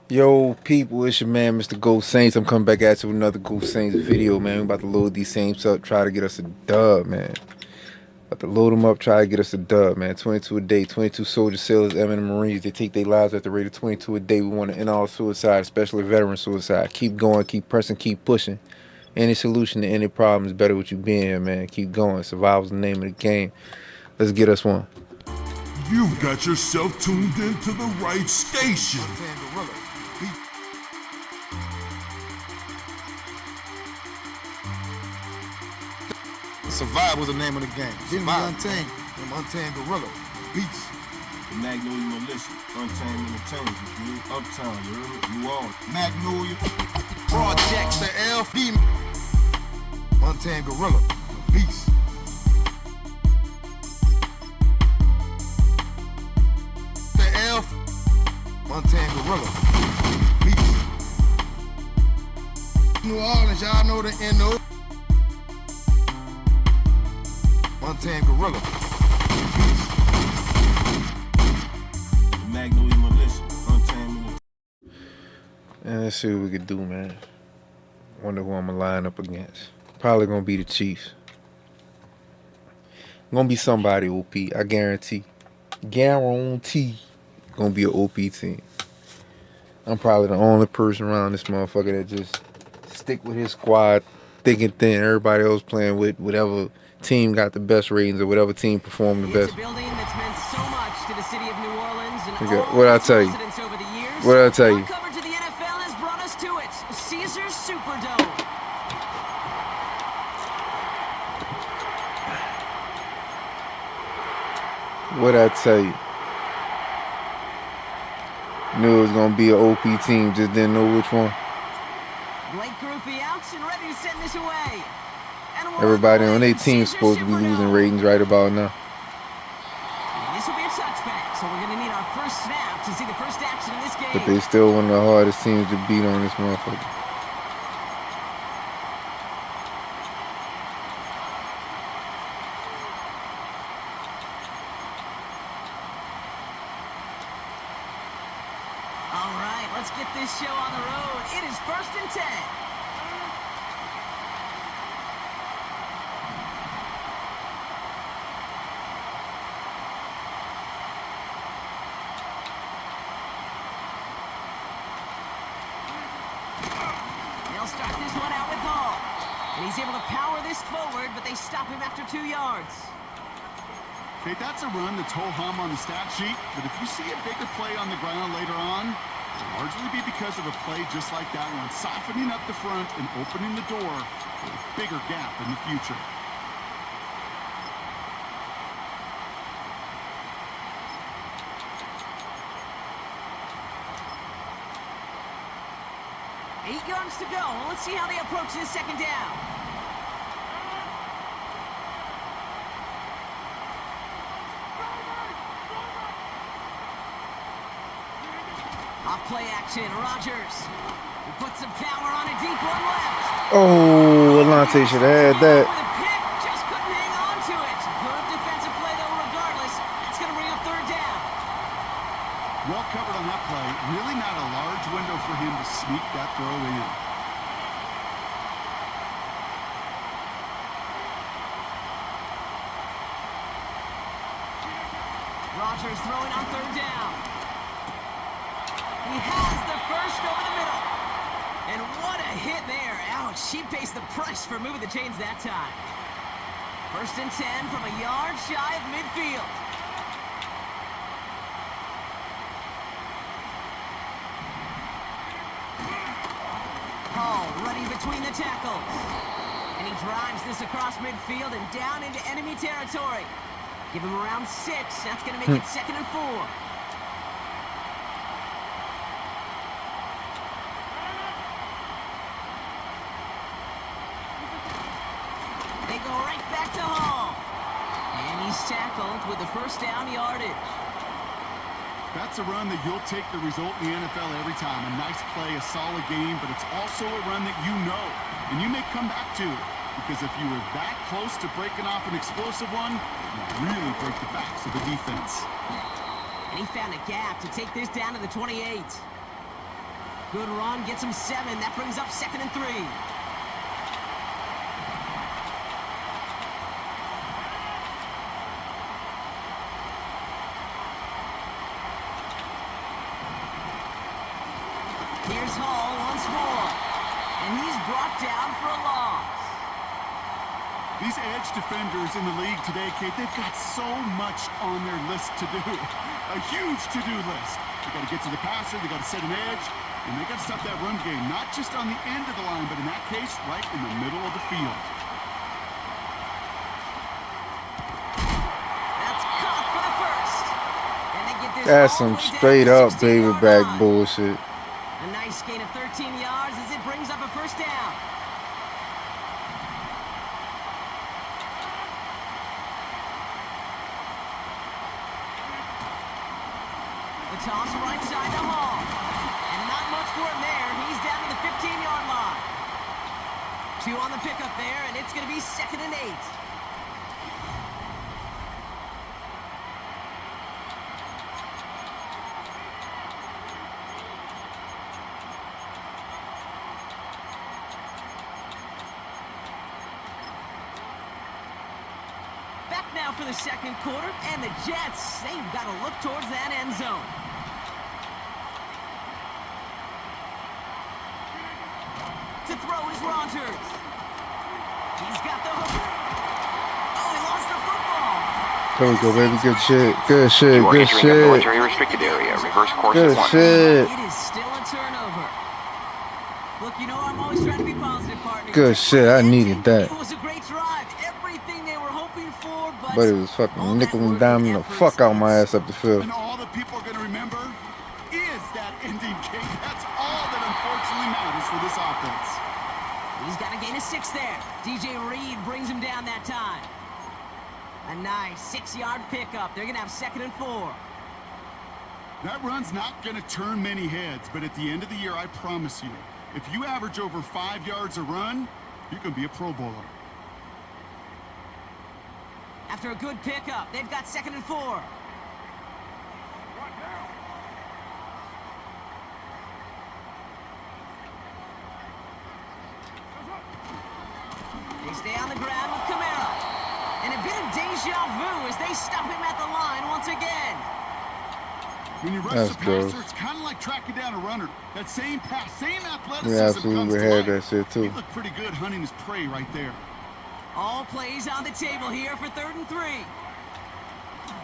Yo, people, it's your man, Mr.Geaux Saints. I'm coming back at you with another Geaux Saints video, man. We about to load these Saints up, try to get us a dub, man. About to load them up, try to get us a dub, man. 22 a day, 22 soldiers, sailors, airmen, and Marines. They take their lives at the rate of 22 a day. We want to end all suicide, especially veteran suicide. Keep going, keep pressing, keep pushing. Any solution to any problem is better with you being here, man. Keep going. Survival's the name of the game. Let's get us one. You've got yourself tuned into the right station. Survival's the name of the game. Untamed. Untamed Gorilla. Beats. The Magnolia Militia. Untamed Entertainment. You Uptown. You all. Magnolia. Projects the LP. Untamed Gorilla. Beats. The L. Untamed Gorilla. Beats. New Orleans, y'all know the N.O. Untamed Gorilla. The Magnolia Militia. Untamed. And let's see what we could do, man. Wonder who I'm gonna line up against. Probably gonna be the Chiefs. Gonna be somebody OP. I guarantee. Guarantee. Gonna be an OP team. I'm probably the only person around this motherfucker that just stick with his squad thick and thin. Everybody else playing with whatever team got the best ratings or whatever team performed the best. It's a building that's meant so much to the city of New Orleans and what I tell you? over the years. What I tell you? Our coverage of the NFL has brought us to it. Caesars Superdome. What I tell you? Knew it was gonna be an OP team, just didn't know which one. Blake Groupie out and ready to send this away. Everybody on their team's supposed to be losing ratings right about now. This will be a touchback, so we're gonna need our first snap to see the first action in this game. But they still one of the hardest teams to beat on this motherfucker. All right, let's get this show on the road. It is 1st and 10. They'll start this one out with Hall. And he's able to power this forward, but they stop him after 2 yards. Okay, that's a run that's ho-hum on the stat sheet, but if you see a bigger play on the ground later on, it'll largely be because of a play just like that one, softening up the front and opening the door for a bigger gap in the future. Eight yards to go. Let's see how they approach this second down. Off play action, Rodgers. He puts some power on a deep one left. Oh, Alante should have had that. Just couldn't hang on to it. Good defensive play though regardless. It's going to bring up third down. Well covered on that play. Really not a large window for him to sneak that throw in. Rodgers throwing on third down. He has the first over the middle. And what a hit there. Ouch, she pays the price for moving the chains that time. 1st and 10 from a yard shy of midfield. Hall running between the tackles. And he drives this across midfield and down into enemy territory. Give him around 6. That's going to make it 2nd and 4. They go right back to Hall. And he's tackled with the first down yardage. That's a run that you'll take the result in the NFL every time. A nice play, a solid game, but it's also a run that you know and you may come back to. Because if you were that close to breaking off an explosive one, you really break the backs of the defense. And he found a gap to take this down to the 28. Good run, gets him 7. That brings up 2nd and 3. Here's Hall once more. And he's brought down for a loss. These edge defenders in the league today, Kate, they've got so much on their list to do. A huge to-do list. They got to get to the passer, they got to set an edge, and they got to stop that run game, not just on the end of the line, but in that case, right in the middle of the field. That's caught for the first. And they get this That's all some the way down straight to the up 16-yard baby back line. bullshit. A nice gain of 13 yards as it brings up a first down. The toss right side to Hall. And not much for him there. He's down to the 15-yard line. 2 on the pickup there, and it's going to be 2nd and 8. Back now for the 2nd quarter, and the Jets, they've got to look towards that end zone. To throw is Rodgers. He's got the hook. Oh, he lost the football. There we go, baby. Good shit. Good shit. You are Good entering a shit. military restricted area. Reverse course Good at 1. shit. It is still a turnover. Look, you know I'm always trying to be positive, partner. Good shit. I needed that. It was a great drive. Everything they were hoping for, But it was fucking nickel and diming the fuck out my ass up the field. And all that people are going to remember is that ending kick. That's all that unfortunately matters for this offense. He's got a gain of 6 there. DJ Reed brings him down that time. A nice 6-yard pickup. They're going to have 2nd and 4. That run's not going to turn many heads, but at the end of the year, I promise you, if you average over 5 yards a run, you can be a Pro Bowler. After a good pickup, they've got 2nd and 4. They stay on the ground with Kamara. And a bit of deja vu as they stop him at the line once again. When you rush That's the passer, gross. it's kind of like tracking down a runner. That same pass, same athleticism We absolutely comes to had life. that shit too. He looked pretty good hunting his prey right there. All plays on the table here for 3rd and 3.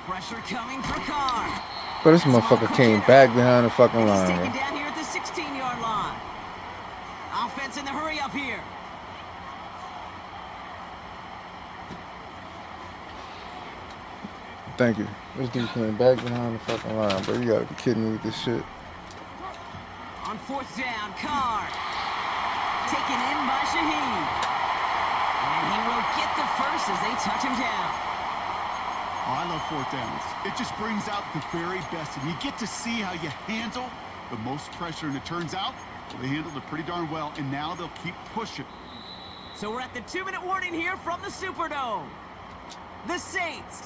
Pressure coming for Carr. But this motherfucker came back behind the fucking And he's line, taken bro. down here at the 16-yard line. Offense in the hurry up here. Thank you. This dude came back behind the fucking line, bro. You gotta be kidding me with this shit. On 4th down, Carr. Taken in by Shaheed. And he will get the first as they touch him down. Oh, I love 4th downs. It just brings out the very best, and you get to see how you handle the most pressure, and it turns out well, they handled it pretty darn well, and now they'll keep pushing. So we're at the 2-minute warning here from the Superdome. The Saints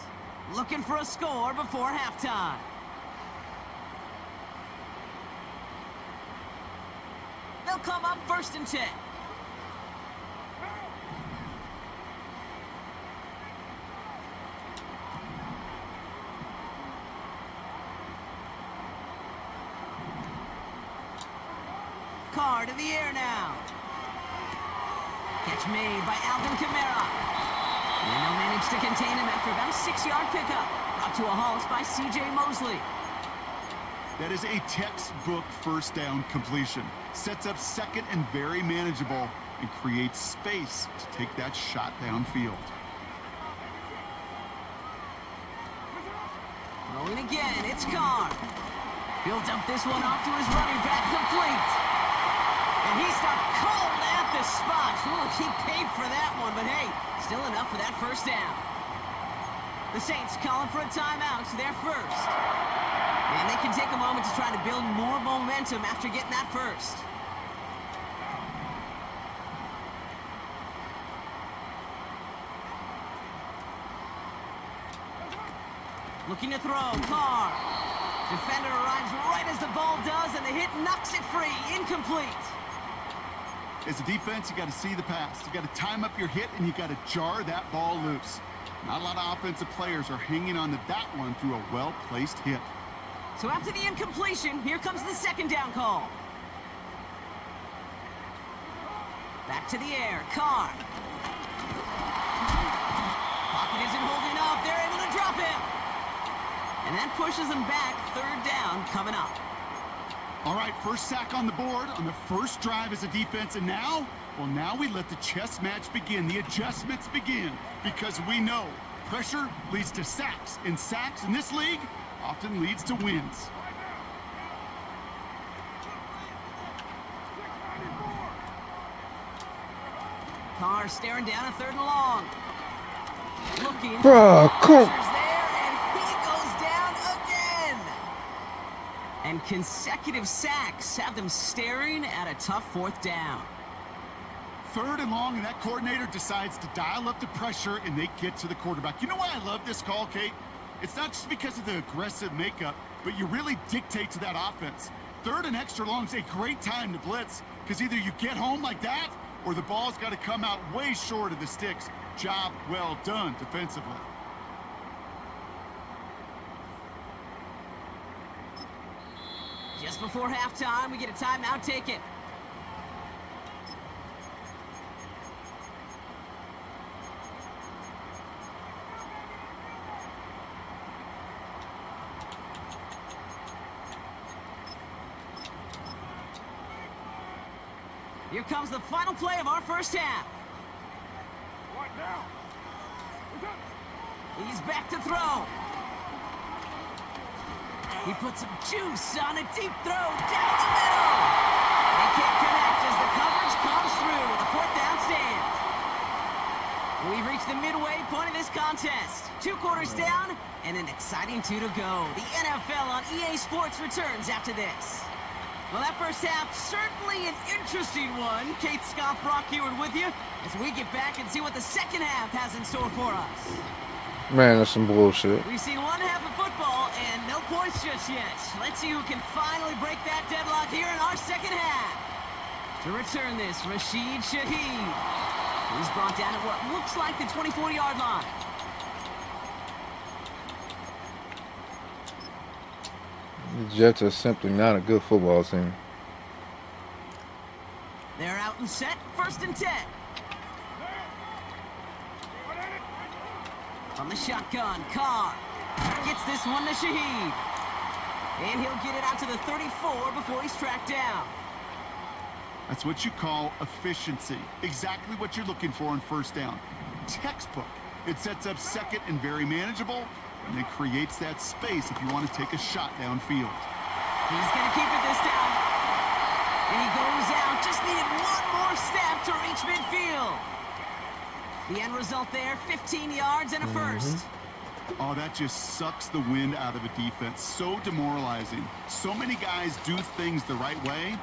looking for a score before halftime. They'll come up 1st and 10. Carr to the air now. Catch made by Alvin Kamara. And they'll manage to contain him after about a 6-yard pickup. Brought to a halt by C.J. Mosley. That is a textbook first down completion. Sets up second and very manageable and creates space to take that shot downfield. Rolling again, it's Carr. He'll dump this one off to his running back, complete. And he stopped cold at the spot. Ooh, he paid for that one, but hey, still enough for that first down. The Saints calling for a timeout, their first. And they can take a moment to try to build more momentum after getting that first. Looking to throw, Carr. Defender arrives right as the ball does, and the hit knocks it free, incomplete. As a defense, you got to see the pass. You got to time up your hit, and you got to jar that ball loose. Not a lot of offensive players are hanging on to that one through a well-placed hit. So after the incompletion, here comes the 2nd down call. Back to the air, Carr. Pocket isn't holding up. They're able to drop him. And that pushes them back. 3rd down coming up. All right, first sack on the board on the first drive as a defense, and now, well, now we let the chess match begin, the adjustments begin, because we know pressure leads to sacks, and sacks in this league often leads to wins. Carr staring down a 3rd and long. Looking. Bruh, come. Pressure's there, and he goes down again. And consecutive sacks have them staring at a tough 4th down. 3rd and long, and that coordinator decides to dial up the pressure, and they get to the quarterback. You know why I love this call, Kate? It's not just because of the aggressive makeup, but you really dictate to that offense. 3rd and extra long is a great time to blitz, because either you get home like that, or the ball's got to come out way short of the sticks. Job well done defensively. Just before halftime, we get a timeout taken. Here comes the final play of our first half. What now? He's back to throw. He puts some juice on a deep throw down the middle. They can't connect as the coverage comes through with a 4th down stand. We've reached the midway point of this contest. 2 quarters down and an exciting 2 to go. The NFL on EA Sports returns after this. Well, that first half, certainly an interesting one. Kate, Scott, Brock Heward with you as we get back and see what the second half has in store for us. Man, that's some bullshit. We've seen one half of football and no points just yet. Let's see who can finally break that deadlock here in our second half. To return this, Rashid Shaheed. He's brought down at what looks like the 24-yard line. The Jets are simply not a good football team. They're out and set, 1st and 10. From the shotgun, Carr gets this one to Shaheed. And he'll get it out to the 34 before he's tracked down. That's what you call efficiency. Exactly what you're looking for on 1st down. Textbook. It sets up second and very manageable, and it creates that space if you want to take a shot downfield. He's going to keep it this time. And he goes out. Just needed one more step to reach midfield. The end result there, 15 yards and a first. Oh, that just sucks the wind out of a defense. So demoralizing. So many guys do things the right way,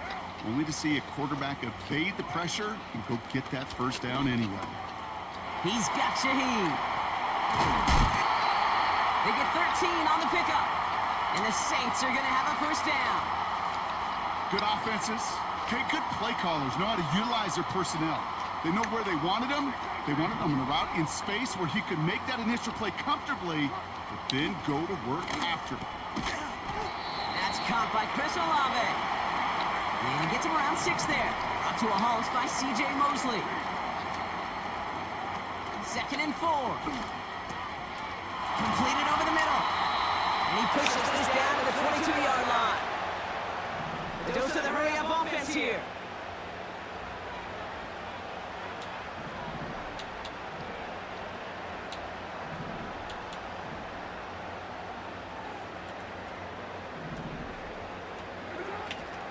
only to see a quarterback evade the pressure and go get that first down anyway. He's got Shaheed. They get 13 on the pickup. And the Saints are going to have a first down. Good offenses. Okay, good play callers know how to utilize their personnel. They know where they wanted them. They wanted them in a route in space where he could make that initial play comfortably, but then go to work after. That's caught by Chris Olave. And he gets him around 6 there. Brought to a halt by C.J. Mosley. 2nd and 4. Completed over the middle. And he pushes this down to the 22-yard line. The dose of the hurry-up offense here.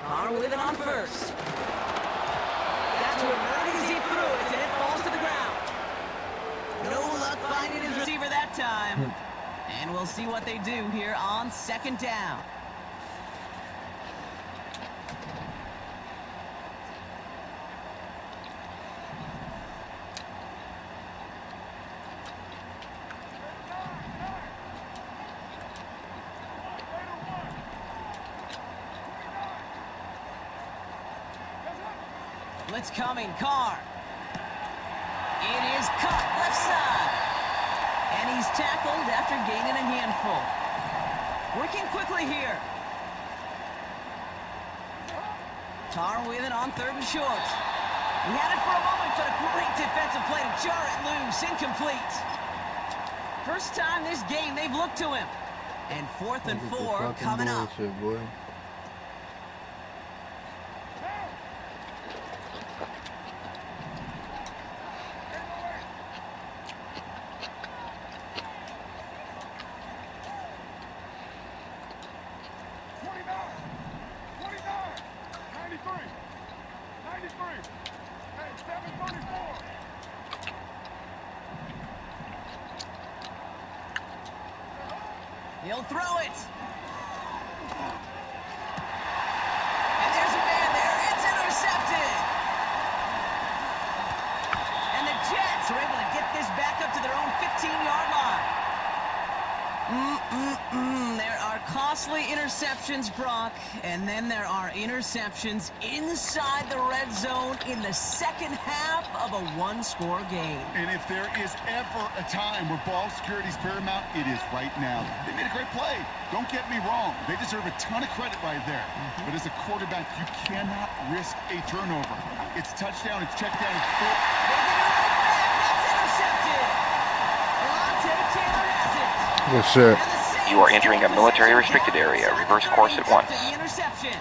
Carr with it on first. That's to emergency through it, and it falls to the ground. No luck finding his receiver that time. And we'll see what they do here on 2nd down. Blitz coming, Carr. It is cut left side. And he's tackled after gaining a handful. Working quickly here. Carr with it on 3rd and short. He had it for a moment, but a great defensive play to jar it loose. Incomplete. First time this game they've looked to him. And 4th and 4 coming up. Boy. He'll throw it. And there's a man there. It's intercepted. And the Jets are able to get this back up to their own 15-yard line. There are costly interceptions, Brock, and then there are interceptions inside the red zone in the second half of a one-score game. And if there is ever a time where ball security is paramount, it is right now. They made a great play. Don't get me wrong. They deserve a ton of credit right there. But as a quarterback, you cannot risk a turnover. It's touchdown, it's check down, it's full. They get it right back. That's intercepted. Lante Taylor has it. Good shit. And the Saints You are entering a military restricted area. Reverse course at once. The interception.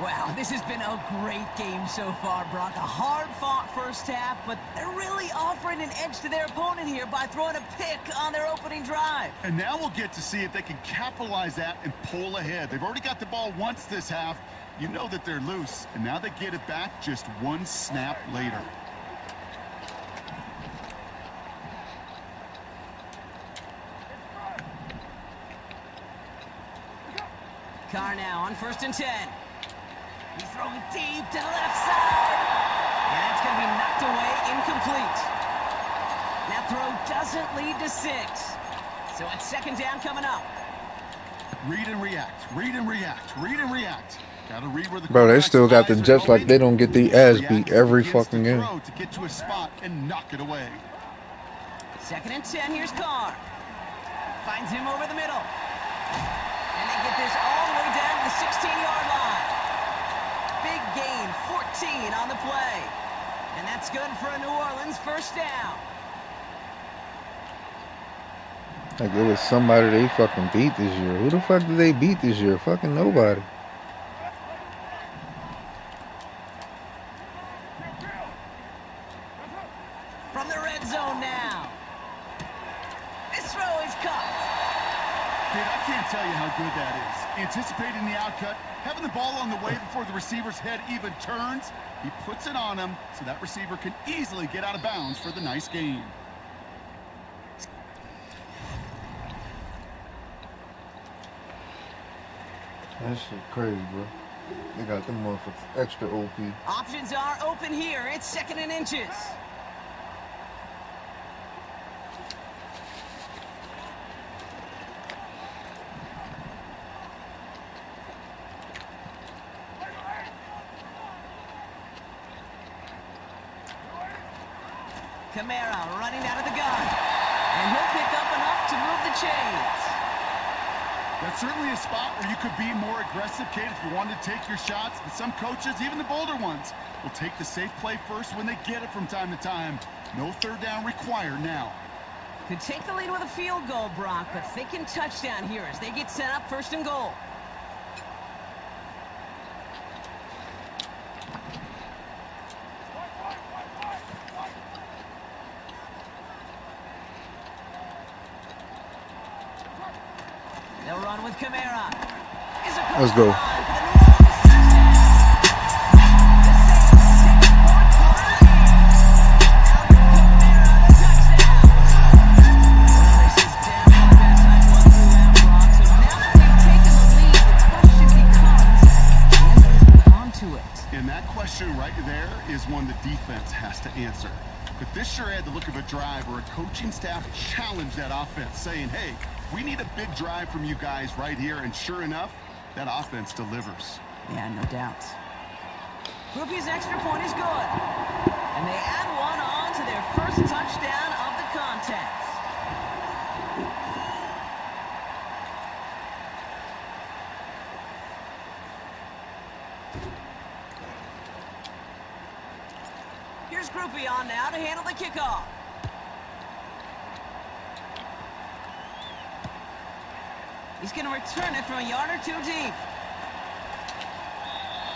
Wow, this has been a great game so far, Brock. A hard-fought first half, but they're really offering an edge to their opponent here by throwing a pick on their opening drive. And now we'll get to see if they can capitalize that and pull ahead. They've already got the ball once this half. You know that they're loose, and now they get it back just one snap later. Carr now on 1st and 10. He's throwing deep to the left side. And that's going to be knocked away, incomplete. That throw doesn't lead to 6. So it's 2nd down coming up. Read and react, read and react, read and react. Gotta read where the Bro, they still got the eyes are Jets like going. they don't get the ass React beat every against the fucking game. throw to get to a spot and knock it away. 2nd and 10, here's Carr. Finds him over the middle. And they get this all the way down to the 16-yard line. Big gain, 14 on the play. And that's good for a New Orleans first down. Like it was somebody they fucking beat this year. Who the fuck did they beat this year? Fucking nobody. From the red zone now. This throw is caught. Kid, I can't tell you how good that is. Anticipating the outcut, having the ball on the way before the receiver's head even turns, he puts it on him so that receiver can easily get out of bounds for the nice gain. That shit crazy, bro. They got them motherfuckers extra OP. Options are open here. It's 2nd and inches. Kamara running out of the gun. And he'll pick up enough to move the chains. That's certainly a spot where you could be more aggressive, Kate, if you wanted to take your shots. But some coaches, even the bolder ones, will take the safe play first when they get it from time to time. No third down required now. Could take the lead with a field goal, Brock, but thinking touchdown here as they get set up 1st and goal. They'll run with Kamara. Let's go. And that question right there is one the defense has to answer. But this sure had the look of a drive where a coaching staff challenged that offense, saying, hey, we need a big drive from you guys right here, and sure enough, that offense delivers. Yeah, no doubt. Groupie's extra point is good. And they add one on to their first touchdown of the contest. Here's Groupie on now to handle the kickoff. He's going to return it from a yard or two deep.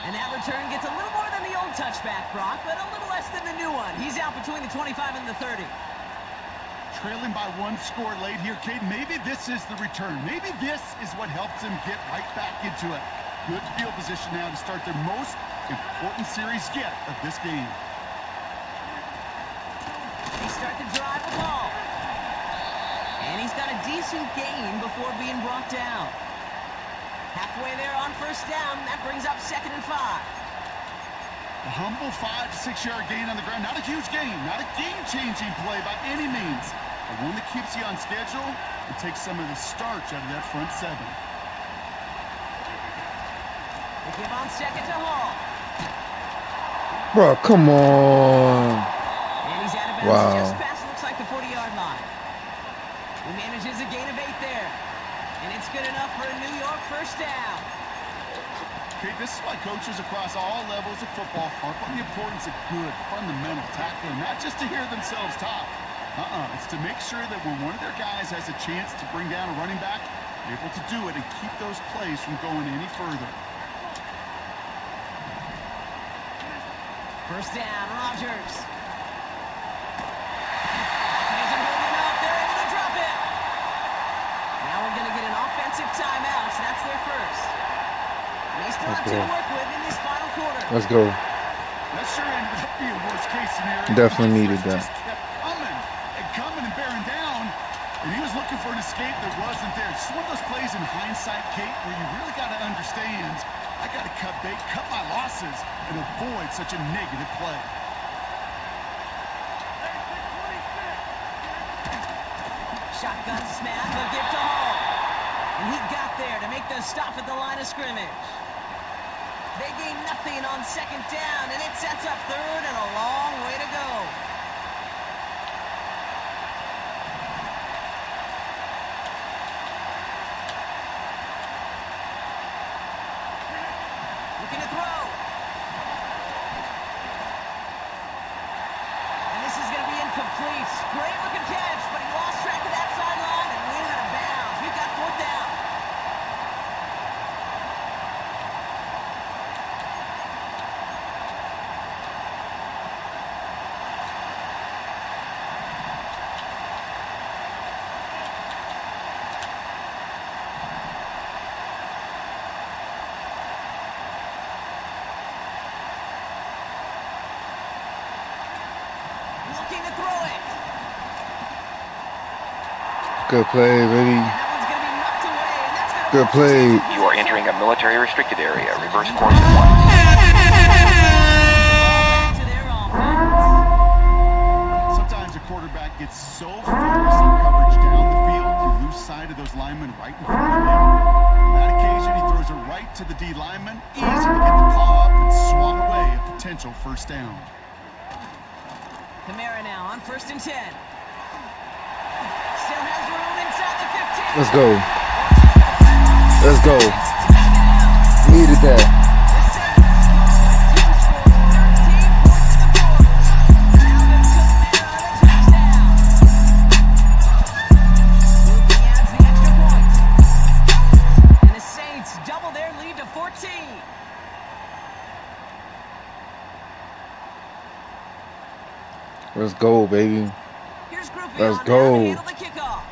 And that return gets a little more than the old touchback, Brock, but a little less than the new one. He's out between the 25 and the 30. Trailing by one score late here, Cade. Maybe this is the return. Maybe this is what helps them get right back into it. Good field position now to start their most important series yet of this game. They start the drive with Hall. And he's got a decent gain before being brought down. Halfway there on 1st down. That brings up 2nd and 5. A humble 5 to 6 yard gain on the ground. Not a huge gain. Not a game-changing play by any means. But one that keeps you on schedule and takes some of the starch out of that front 7. They give on 2nd to Hall. Bro, come on. And he's out of bounds. Wow. Just past looks like the 40-yard line. He manages a gain of 8 there. And it's good enough for a New York 1st down. Okay, this is why coaches across all levels of football harp on the importance of good, fundamental tackling, not just to hear themselves talk. It's to make sure that when one of their guys has a chance to bring down a running back, they're able to do it and keep those plays from going any further. 1st down, Rodgers. Isn't holding up. They're able to drop it. Now we're going to get an offensive timeout. So that's their first. They still have 2 to work with in this final quarter. Let's go. That sure ended up being a worst-case scenario. Definitely needed that. Just kept coming and bearing down, and he was looking for an escape that wasn't there. Just one of those plays in hindsight, Kate, where you really got to understand, I got to cut bait, cut my losses, and avoid such a negative play. Shotgun snap, a give to Hall. And he got there to make the stop at the line of scrimmage. They gain nothing on 2nd down, and it sets up 3rd and a long way to go. Looking to throw. And this is going to be incomplete. Great looking catch, but he lost track of that sideline and went out of bounds. We've got 4th down. Looking to throw it. Good play, baby. And that one's going to be knocked away, and that's going to Good play. You are entering a military restricted area. Reverse course at once. Back to their offense. Sometimes a quarterback gets so focused on coverage down the field, you lose sight of those linemen right in front of him. On that occasion, he throws it right to the D lineman. Easy to get the paw up and swat away a potential first down. Kamara now on 1st and 10. Still has room inside the 15. Let's go. Let's go. Needed that. The Saints two scores, 13 points in the fourth. Alvin Kamara the touchdown. Moving adds the extra point. And the Saints double their lead to 14. Let's go, baby. Here's Groupie Let's on go. now to handle the kickoff.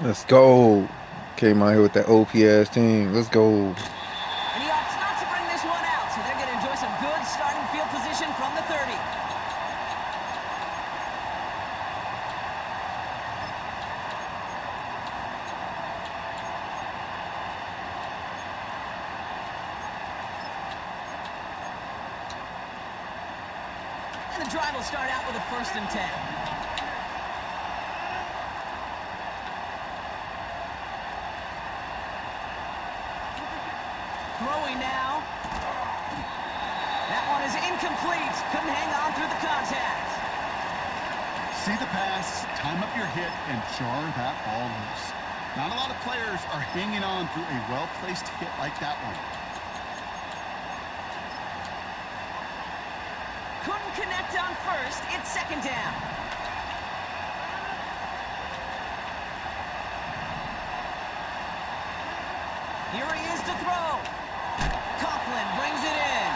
Let's go. Came out here with that OPS team. Let's go. And he opts not to bring this one out, so they're going to enjoy some good starting field position from the 30. And the drive will start out with a 1st and 10. Throwing now. That one is incomplete. Couldn't hang on through the contact. See the pass, time up your hit, and jar that ball loose. Not a lot of players are hanging on through a well-placed hit like that one. Couldn't connect on 1st. It's 2nd down. Here he is to throw. Coughlin brings it in.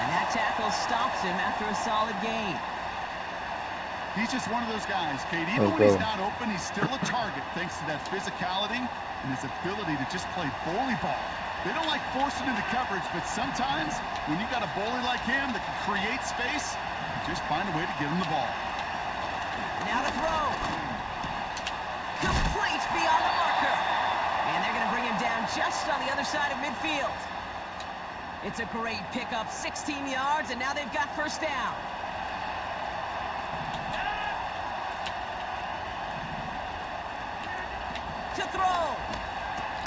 And that tackle stops him after a solid gain. He's just one of those guys, Kate. Even when he's not open, he's still a target thanks to that physicality and his ability to just play bully ball. They don't like forcing into coverage, but sometimes when you got a bully like him that can create space, you just find a way to get him the ball. Now to throw. Complete beyond the marker. And they're going to bring him down just on the other side of midfield. It's a great pickup, 16 yards, and now they've got 1st down. To throw.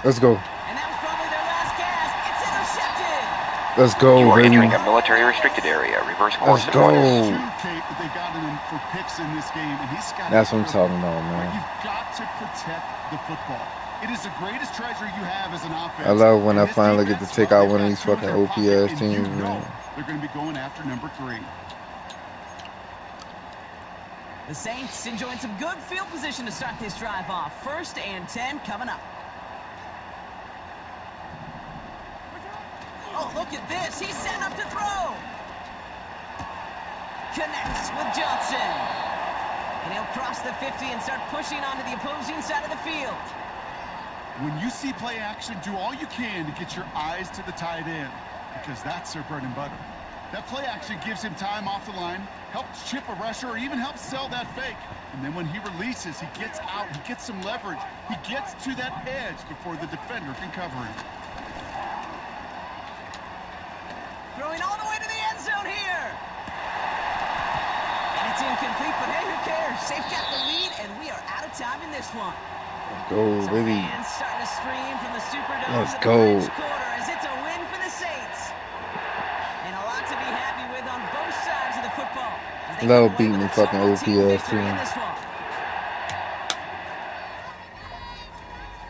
Let's go. And that was probably their last gasp. It's intercepted. Let's go, You are baby. entering a military restricted area. Reverse course Let's at once. go. Two, Kate, that they got him for picks in this game, and he's got. That's what I'm talking about, But man. you've got to protect the football. It is the greatest treasure you have as an offense. I love when And I this finally get defense, to take well, out one of they've these got two in fucking their pocket, OPS and teams, you know man. they're going to be going after number 3. The Saints enjoying some good field position to start this drive off. 1st and 10 coming up. Oh, look at this. He's set up to throw. Connects with Johnson. And he'll cross the 50 and start pushing onto the opposing side of the field. When you see play action, do all you can to get your eyes to the tight end, because that's their bread and butter. That play action gives him time off the line, helps chip a rusher, or even helps sell that fake. And then when he releases, he gets out, he gets some leverage. He gets to that edge before the defender can cover him. Throwing all the way to the end zone here. And it's incomplete, but hey, who cares? They've got the lead, and we are out of time in this one. Let's go, Some baby. fans starting to stream from the Superdome Let's to the go. French Quarter as it's a win for the Saints. And a lot to be happy with on both sides of the football. as they Love come away beating with the a fucking solo team OPS victory in team. this one.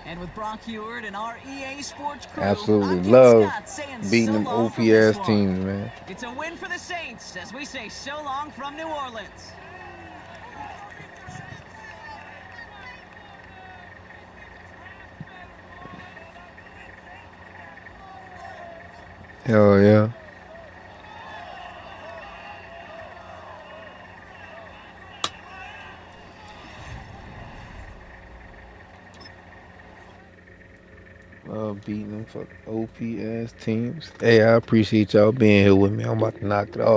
And with Brock Heward and our EA Sports crew, Absolutely I'm Ken love Scott saying beating so them long from this OPS one. teams, man. It's a win for the Saints as we say so long from New Orleans. Hell yeah. Love beating them for OPS teams. Hey, I appreciate y'all being here with me. I'm about to knock it off.